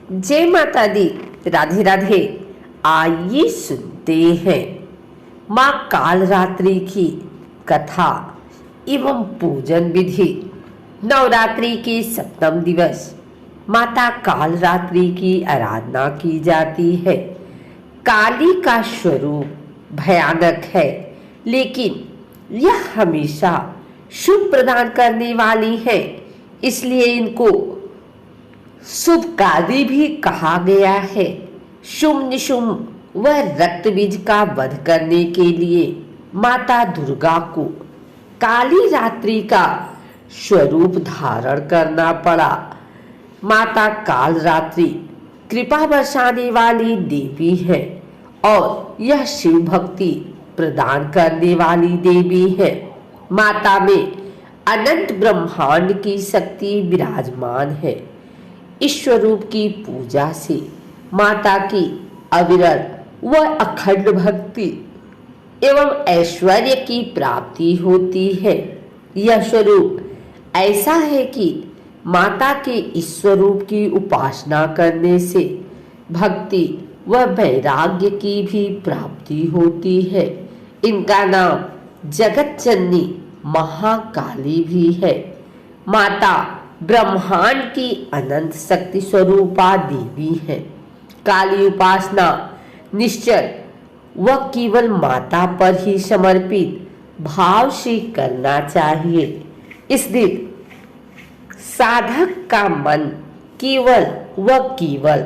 जय माता दी। राधे राधे। आइए सुनते हैं माँ कालरात्रि की कथा एवं पूजन विधि। नवरात्रि के सप्तम दिवस माता कालरात्रि की आराधना की जाती है। काली का स्वरूप भयानक है, लेकिन यह हमेशा शुभ प्रदान करने वाली है, इसलिए इनको शुभकारी भी कहा गया है। शुभ निशुंभ व रक्त बीज का वध करने के लिए माता दुर्गा को काली रात्रि का स्वरूप धारण करना पड़ा। माता कालरात्रि कृपा बरसाने वाली देवी है और यह शिव भक्ति प्रदान करने वाली देवी है। माता में अनंत ब्रह्मांड की शक्ति विराजमान है। इस स्वरूप की पूजा से माता की अविरल व अखंड भक्ति एवं ऐश्वर्य की प्राप्ति होती है। यह स्वरूप ऐसा है कि माता के इस स्वरूप की उपासना करने से भक्ति व वैराग्य की भी प्राप्ति होती है। इनका नाम जगत जननी महाकाली भी है। माता ब्रह्मांड की अनंत शक्ति स्वरूपा देवी है। काली उपासना निश्चल व केवल माता पर ही समर्पित भाव से करना चाहिए। इस दिन साधक का मन केवल व केवल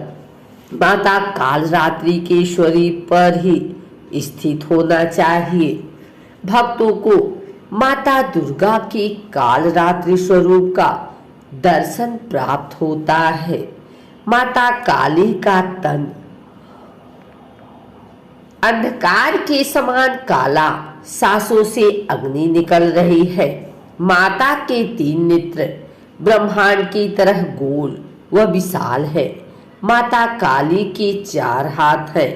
माता कालरात्रि के स्वरूप पर ही स्थित होना चाहिए। भक्तों को माता दुर्गा के कालरात्रि स्वरूप का दर्शन प्राप्त होता है। माता काली का तन अंधकार के समान काला, सांसों से अग्नि निकल रही है। माता के 3 नेत्र ब्रह्मांड की तरह गोल व विशाल है। माता काली के 4 हाथ हैं,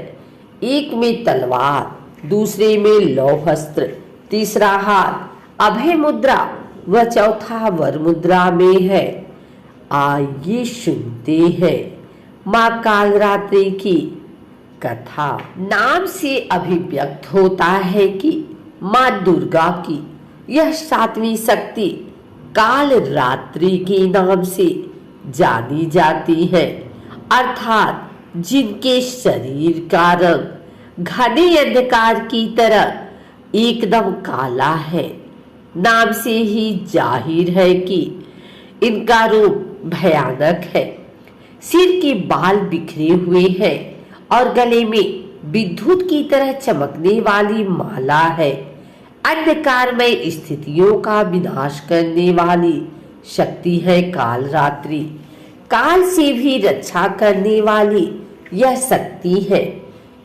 एक में तलवार, दूसरे में लौहस्त्र, तीसरा हाथ अभय मुद्रा व चौथा वर मुद्रा में है। आइए सुनते हैं माँ कालरात्रि की कथा। नाम से अभिव्यक्त होता है कि माँ दुर्गा की यह 7वीं शक्ति कालरात्रि के नाम से जानी जाती है, अर्थात जिनके शरीर का रंग घने अंधकार की तरह एकदम काला है। नाम से ही जाहिर है कि इनका रूप भयानक है। सिर के बाल बिखरे हुए हैं और गले में विद्युत की तरह चमकने वाली माला है। अंधकारमय स्थितियों का विनाश करने वाली शक्ति है कालरात्रि। काल से भी रक्षा करने वाली यह शक्ति है।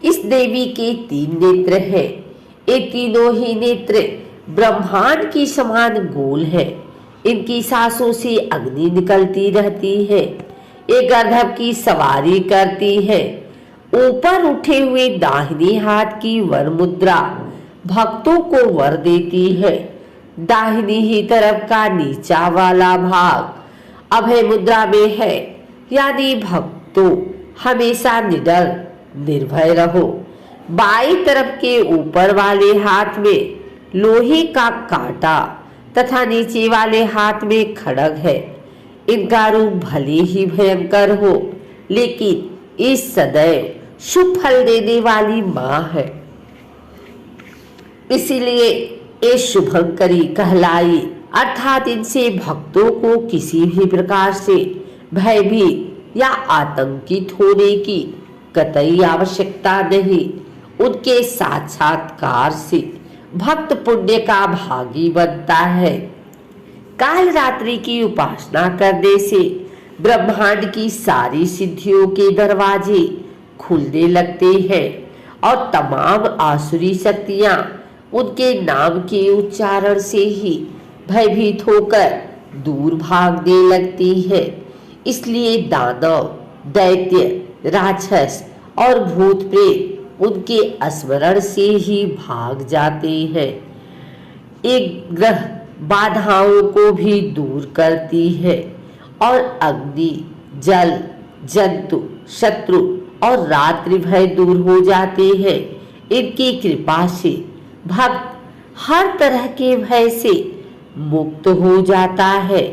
इस देवी के 3 नेत्र हैं। ये तीनों ही नेत्र ब्रह्मांड की समान गोल है। इनकी सांसों से अग्नि निकलती रहती है। ये गंधर्व की सवारी करती है। ऊपर उठे हुए दाहिने हाथ की वर मुद्रा भक्तों को वर देती है। दाहिनी ही तरफ का नीचा वाला भाग अभय मुद्रा में है, यानी भक्तों हमेशा निडर निर्भय रहो। बाईं तरफ के ऊपर वाले हाथ में लोहे का कांटा तथा नीचे वाले हाथ में खड्ग है। इनका रूप भले ही भयंकर हो, लेकिन इस सदैव शुभ फल देने वाली माँ है, इसीलिए ये शुभंकरी कहलाई। अर्थात इनसे भक्तों को किसी भी प्रकार से भयभीत या आतंकित होने की कतई आवश्यकता नहीं। उनके साक्षात्कार से भक्त पुण्य का भागी बनता है। कालरात्रि की उपासना करने से ब्रह्मांड की सारी सिद्धियों के दरवाजे खुलने लगते हैं और तमाम आसुरी शक्तियां उनके नाम के उच्चारण से ही भयभीत होकर दूर भागने लगती है। इसलिए दानव, दैत्य, राक्षस और भूत प्रेत उनके स्मरण से ही भाग जाते हैं। एक ग्रह बाधाओं को भी दूर करती है और अग्नि, जल, जंतु शत्रु और रात्रि भय दूर हो जाते हैं। इनकी कृपा से भक्त हर तरह के भय से मुक्त हो जाता है।